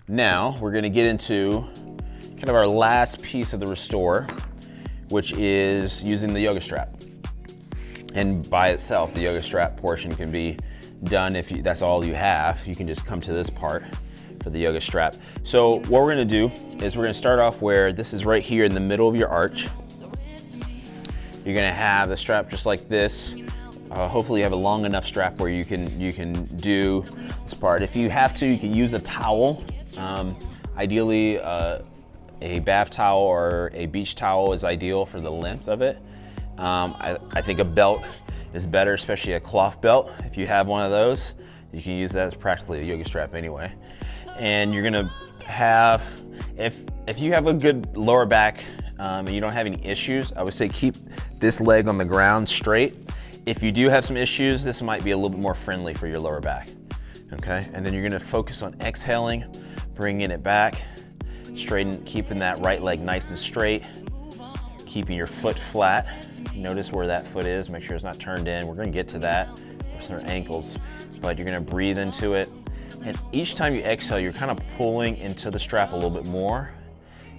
Now we're gonna get into kind of our last piece of the restore, which is using the yoga strap. And by itself, the yoga strap portion can be done if that's all you have. You can just come to this part for the yoga strap. So what we're gonna do is we're gonna start off where this is right here in the middle of your arch. You're gonna have the strap just like this. Hopefully you have a long enough strap where you can do this part. If you have to, you can use a towel. Ideally, a bath towel or a beach towel is ideal for the length of it. I think a belt is better, especially a cloth belt. If you have one of those, you can use that as practically a yoga strap anyway. And you're gonna have, if you have a good lower back and you don't have any issues, I would say keep this leg on the ground straight. If you do have some issues, this might be a little bit more friendly for your lower back, okay? And then you're gonna focus on exhaling, bringing it back, straighten, keeping that right leg nice and straight, keeping your foot flat. Notice where that foot is, make sure it's not turned in. We're gonna get to that with our ankles, but you're gonna breathe into it. And each time you exhale, you're kind of pulling into the strap a little bit more.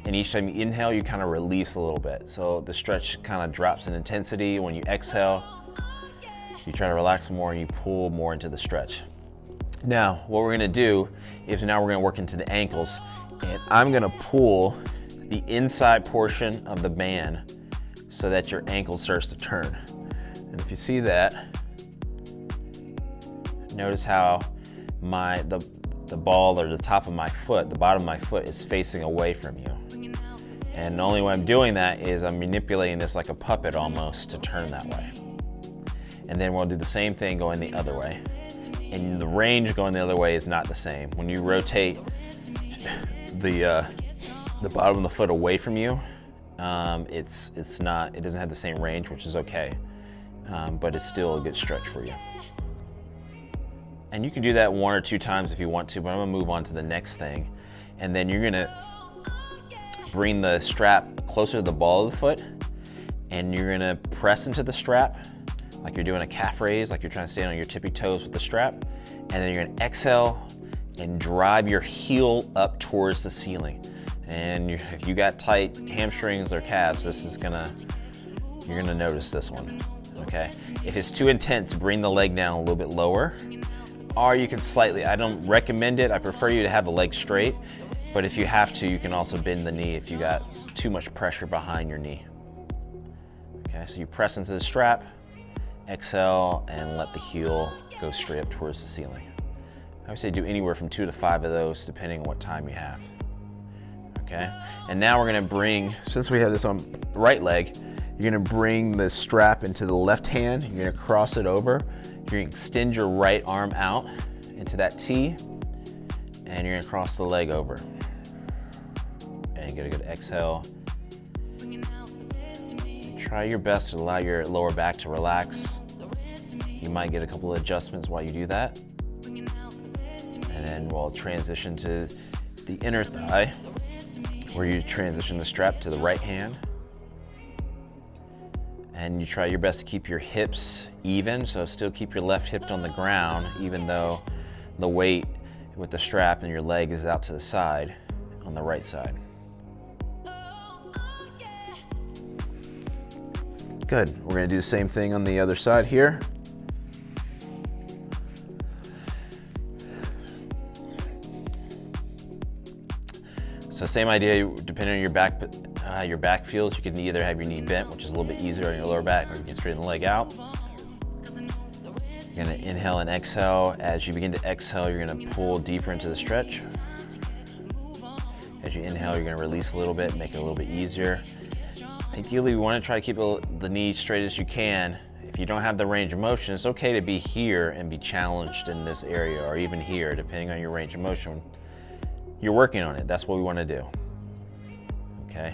And each time you inhale, you kind of release a little bit. So the stretch kind of drops in intensity. When you exhale, you try to relax more and you pull more into the stretch. Now, what we're gonna do is now we're gonna work into the ankles, and I'm gonna pull the inside portion of the band so that your ankle starts to turn. And if you see that, notice how the ball or the top of my foot, the bottom of my foot is facing away from you. And the only way I'm doing that is I'm manipulating this like a puppet almost to turn that way. And then we'll do the same thing going the other way. And the range going the other way is not the same. When you rotate the bottom of the foot away from you, it doesn't have the same range, which is okay, but it's still a good stretch for you. And you can do that 1 or 2 times if you want to, but I'm gonna move on to the next thing. And then you're gonna bring the strap closer to the ball of the foot, and you're gonna press into the strap like you're doing a calf raise, like you're trying to stand on your tippy toes with the strap. And then you're gonna exhale and drive your heel up towards the ceiling. And if you got tight hamstrings or calves, you're gonna notice this one, okay? If it's too intense, bring the leg down a little bit lower, or you can slightly, I don't recommend it, I prefer you to have the leg straight, but if you have to, you can also bend the knee if you got too much pressure behind your knee. Okay, so you press into the strap, exhale, and let the heel go straight up towards the ceiling. I would say do anywhere from 2 to 5 of those, depending on what time you have. Okay, and now we're gonna bring, since we have this on the right leg, you're gonna bring the strap into the left hand, you're gonna cross it over, you're gonna extend your right arm out into that T, and you're gonna cross the leg over. And get a good exhale. Try your best to allow your lower back to relax. You might get a couple of adjustments while you do that. And then we'll transition to the inner thigh, where you transition the strap to the right hand. And you try your best to keep your hips even, so still keep your left hip on the ground, even though the weight with the strap and your leg is out to the side on the right side. Good, we're gonna do the same thing on the other side here. So same idea, depending on your back feels, you can either have your knee bent, which is a little bit easier on your lower back, or you can straighten the leg out. You're gonna inhale and exhale. As you begin to exhale, you're gonna pull deeper into the stretch. As you inhale, you're gonna release a little bit, make it a little bit easier. Ideally, we wanna try to keep the knee straight as you can. If you don't have the range of motion, it's okay to be here and be challenged in this area, or even here, depending on your range of motion. You're working on it, that's what we wanna do, okay?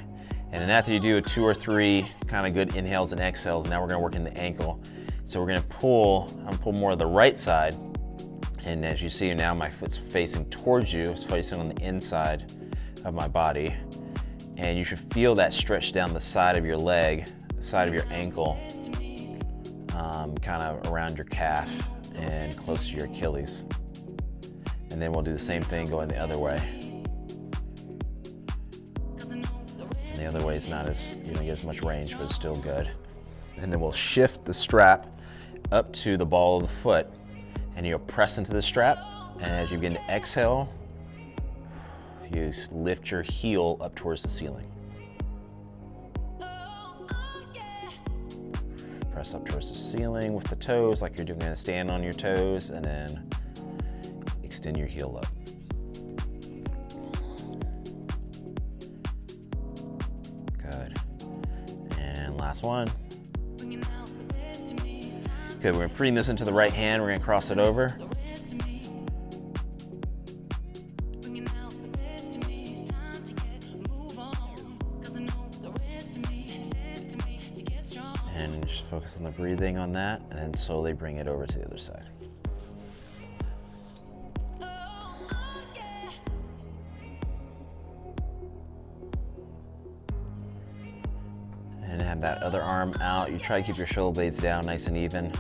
And then after you do 2 or 3 kind of good inhales and exhales, now we're gonna work in the ankle. So we're gonna pull more of the right side, and as you see now, my foot's facing towards you, it's facing on the inside of my body. And you should feel that stretch down the side of your leg, the side of your ankle, kind of around your calf and close to your Achilles. And then we'll do the same thing going the other way. The other way is not as, you don't get as much range, but it's still good. And then we'll shift the strap up to the ball of the foot, and you'll press into the strap, and as you begin to exhale, you lift your heel up towards the ceiling. Press up towards the ceiling with the toes like you're doing a stand on your toes, and then extend your heel up. Good. And last one. Good, we're gonna bring this into the right hand, we're gonna cross it over. And just focus on the breathing on that, and then slowly bring it over to the other side. And have that other arm out. You try to keep your shoulder blades down nice and even.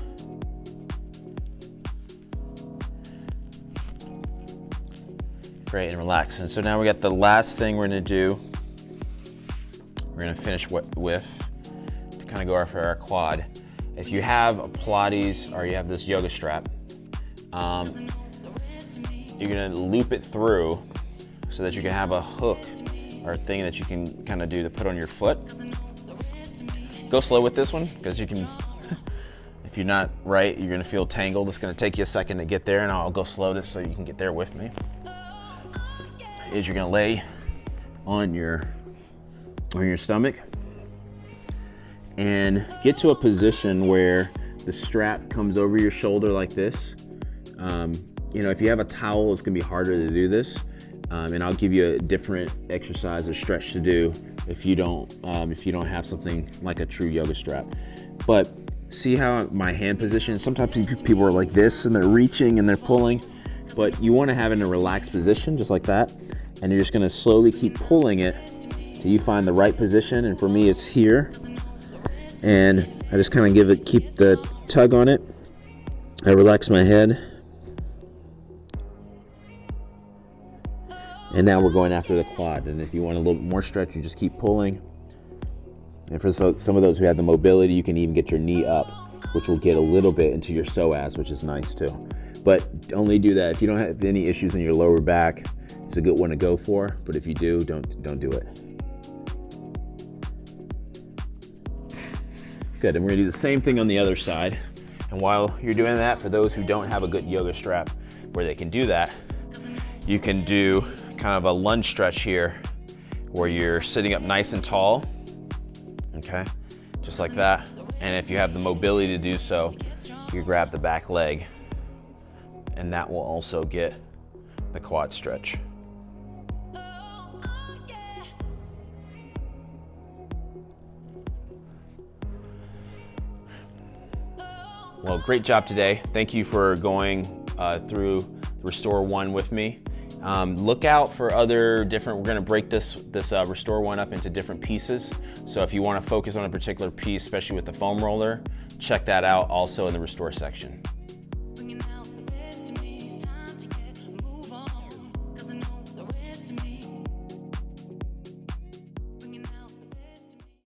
Great, and relax. And so now we got the last thing we're gonna do. We're gonna finish with to kind of go after our quad. If you have a Pilates or you have this yoga strap, you're gonna loop it through so that you can have a hook or a thing that you can kind of do to put on your foot. Go slow with this one, because you can, if you're not right, you're gonna feel tangled. It's gonna take you a second to get there, and I'll go slow just so you can get there with me. Is you're gonna lay on your stomach and get to a position where the strap comes over your shoulder like this. You know, if you have a towel, it's gonna be harder to do this. And I'll give you a different exercise or stretch to do if you don't have something like a true yoga strap. But see how my hand position, sometimes people are like this and they're reaching and they're pulling, but you wanna have it in a relaxed position, just like that. And you're just gonna slowly keep pulling it till you find the right position. And for me, it's here. And I just kind of keep the tug on it. I relax my head. And now we're going after the quad. And if you want a little bit more stretch, you just keep pulling. And for some of those who have the mobility, you can even get your knee up, which will get a little bit into your psoas, which is nice too. But only do that if you don't have any issues in your lower back. It's a good one to go for, but if you do, don't do it. Good, and we're gonna do the same thing on the other side. And while you're doing that, for those who don't have a good yoga strap where they can do that, you can do kind of a lunge stretch here where you're sitting up nice and tall, okay? Just like that. And if you have the mobility to do so, you grab the back leg, and that will also get the quad stretch. Well, great job today. Thank you for going through Restore 1 with me. Look out for other different, we're gonna break this Restore 1 up into different pieces. So if you wanna focus on a particular piece, especially with the foam roller, check that out also in the Restore section.